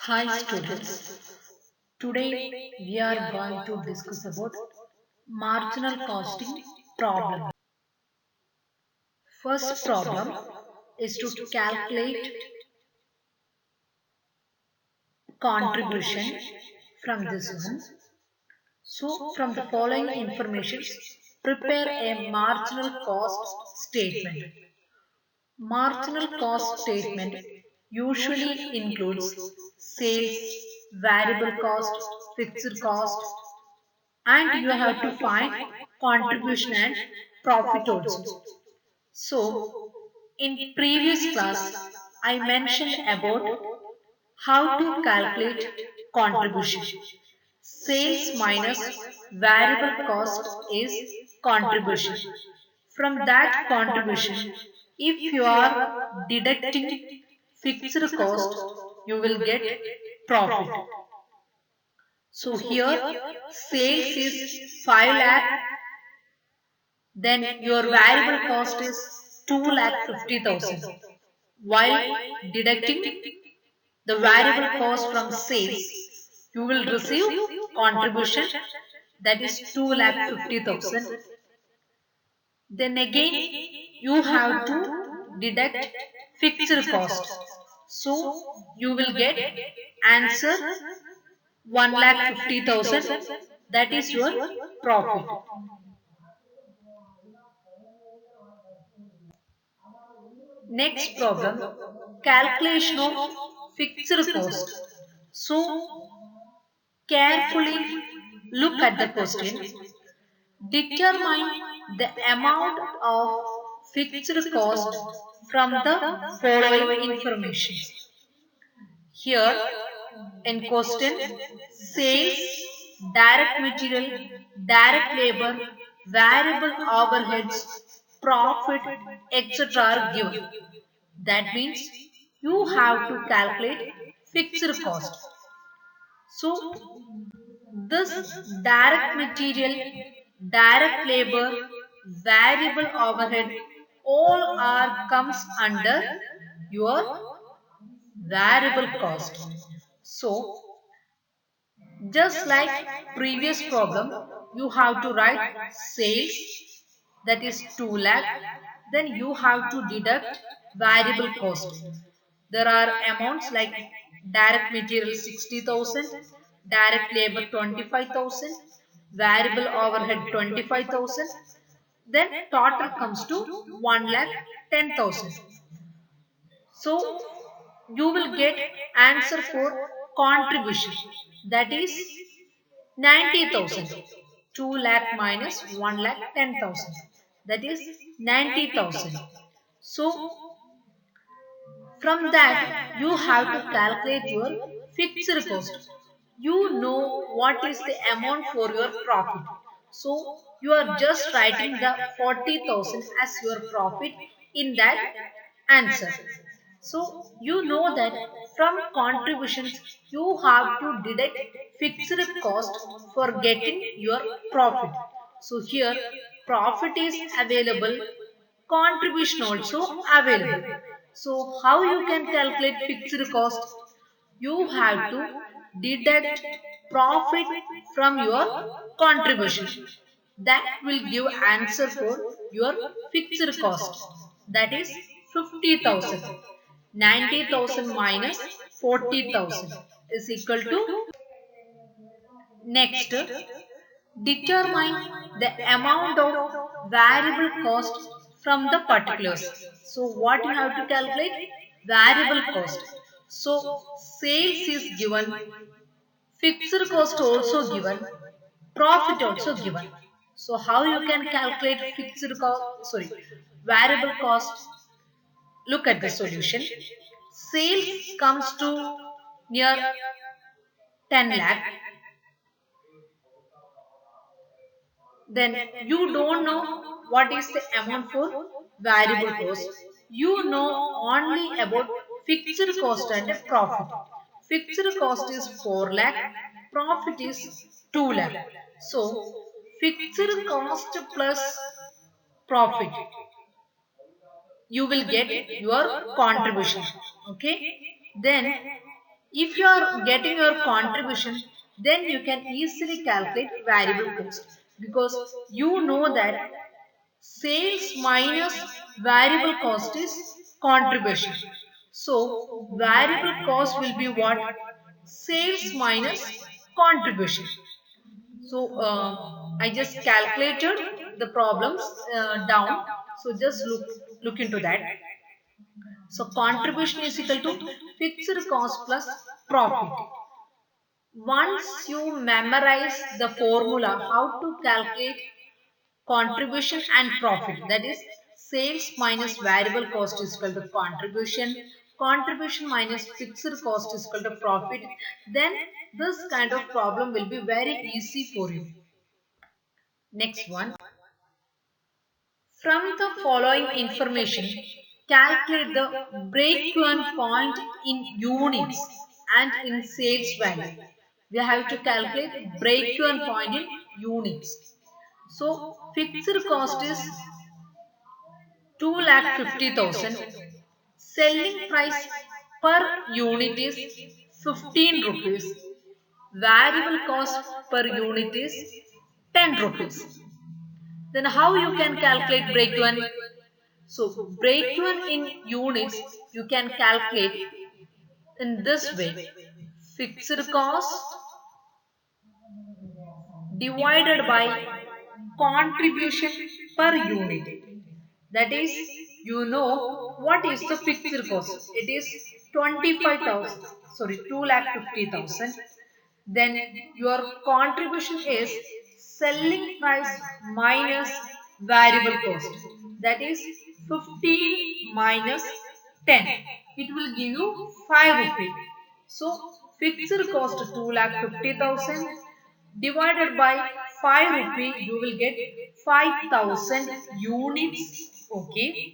Hi students, today we are going to discuss about marginal costing problem. First problem is to calculate contribution from this one. So from the following informations, prepare a marginal cost statement. Marginal cost statement usually includes sales, variable cost, fixed cost, and you have to find contribution and profit also. So, in previous class, I mentioned about how to calculate contribution. Sales minus variable cost is contribution. From that contribution, if you are deducting fixed cost, you will get profit. So here sales is 5 lakh, then your variable cost is 2,50,000. While deducting the variable cost from sales, you will receive contribution, that is 2,50,000. Then again you have to deduct fixed cost. So you will get answer 1,50,000, that is your profit. Next problem, calculation of fixed cost. So carefully look at the question. Determine the amount of fixed cost from the following information. Here in question, sales, direct material, direct labor, variable overheads, profit, etc. are given. That means you have to calculate fixed cost. So this direct material, direct labor, variable overhead, all are comes under your variable cost. So just like previous problem, you have to write sales, that is 2 lakh, then you have to deduct variable cost. There are amounts like direct material 60,000, direct labor 25,000, variable overhead 25,000, then total comes to 1 lakh 10,000. So you will get answer for contribution, that is 90,000. 2 lakh minus 1 lakh 10,000, that is 90,000. So from that you have to calculate your fixed cost. You know what is the amount for your profit. So you are just writing the 40,000 as your profit in that answer. So you know that from contributions you have to deduct fixed cost for getting your profit. So here profit is available, contribution also available. So how you can calculate fixed cost? You have to deduct profit from your contribution. That will give answer for your fixed cost. That is 50,000. 90,000 minus 40,000 is equal to. Next, determine the amount of variable cost from the particulars. So what you have to calculate? Variable cost. So sales is given, fixed cost also given, profit also given. So how you can calculate fixed cost, sorry, variable cost? Look at the solution. Sales comes to near 10 lakh, then you don't know what is the amount for variable cost. You know only about fixed cost and profit. Fixed cost is 4 lakh, profit is 2 lakh. So fixed cost plus profit, you will get your contribution. Okay, then If you are getting your contribution, then you can easily calculate variable cost because you know that sales minus variable cost is contribution. So variable cost will be what? Sales minus contribution. So I just calculated the problems down. So just look into that. So contribution is equal to fixed cost plus profit. Once you memorize the formula how to calculate contribution and profit, that is sales minus variable cost is equal to contribution minus fixed cost is equal to profit, then this kind of problem will be very easy for you. Next one, from the following information, calculate the break-even point in units and in sales value. We have to calculate break-even point in units. So fixed cost is 2,50,000. Selling price per unit is 15 rupees. Variable cost per unit is 10 rupees. Then how you can calculate break-even? So break-even in units you can calculate in this way. Fixed cost divided by contribution per unit. That is, you know what is the fixed cost. It is 25,000, sorry, 2,50,000. Then your contribution is selling price minus variable cost. That is 15 minus 10. It will give you 5 rupees. So fixed cost 2,50,000 divided by 5 rupee, you will get 5,000 units. Okay.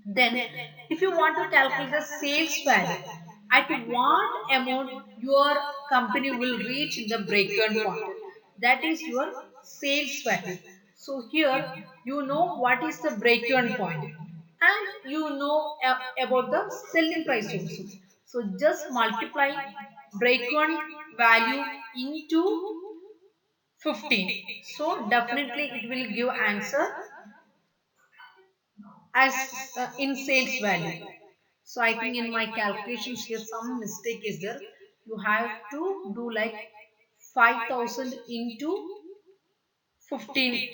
Then if you want to calculate the sales value, at what amount your company will reach in the break-even point, that is your sales value. So here you know what is the break-even point and you know about the selling price also. So just multiply break-even value into 15. So definitely it will give answer as in sales value. So I think in my calculations here some mistake is there. You have to do like 5,000 into 15.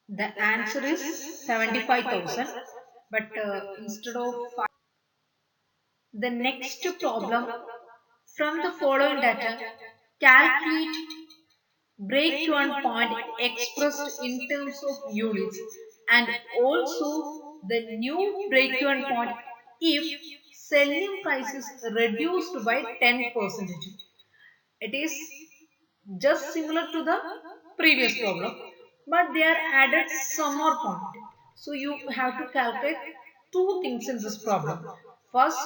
The answer is 75,000. But instead of 5, the next problem, from the following data, calculate break-even point expressed in terms of units and also the new break-even point if selling price is reduced by 10%. It is just similar to the previous problem, but they are added some more point. So you have to calculate two things in this problem. First,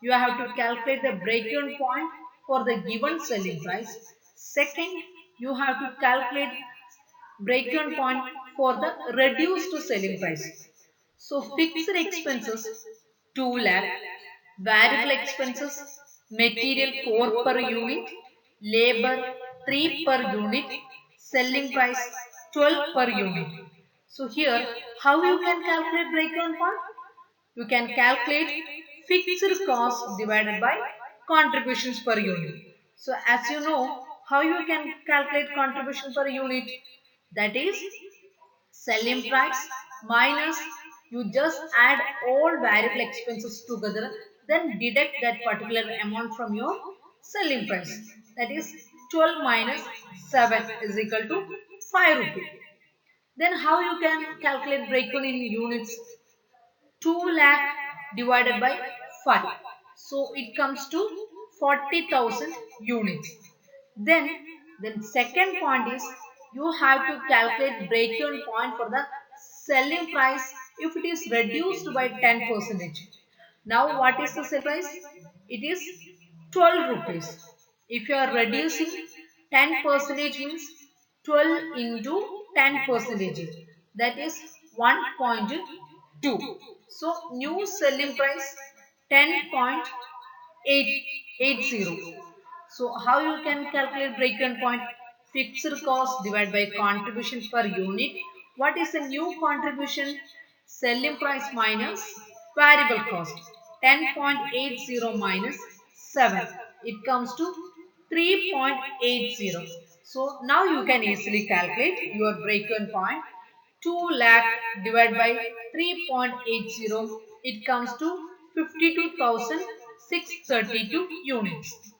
you have to calculate the break-even point for the given selling price. Second, you have to calculate break-even point for the reduced selling price. So fixed expenses 2 lakh, variable expenses material 4 per unit, labor 3 per unit, selling price 12 per unit. So here how you can calculate break-even point? You can calculate fixed cost divided by contributions per unit. So as you know how you can calculate contribution per unit, that is selling price minus, you just add all variable expenses together, then deduct that particular amount from your selling price. That is 12 minus 7 is equal to 5 rupee. Then how you can calculate break-even in units? 2 lakh divided by 5. So it comes to 40,000 units. Then, then second point is you have to calculate break-even point for the selling price if it is reduced by 10%. Now what is the sale price? It is 12 rupees. If you are reducing 10% means 12 into 10%. That is 1.2. So new selling price 10.2. 880. So how you can calculate break-even point? Fixed cost divided by contribution per unit. What is the new contribution? Selling price minus variable cost. 10.80 minus 7. It comes to 3.80. So now you can easily calculate your break-even point. 2 lakh divided by 3.80, it comes to 52,632 units.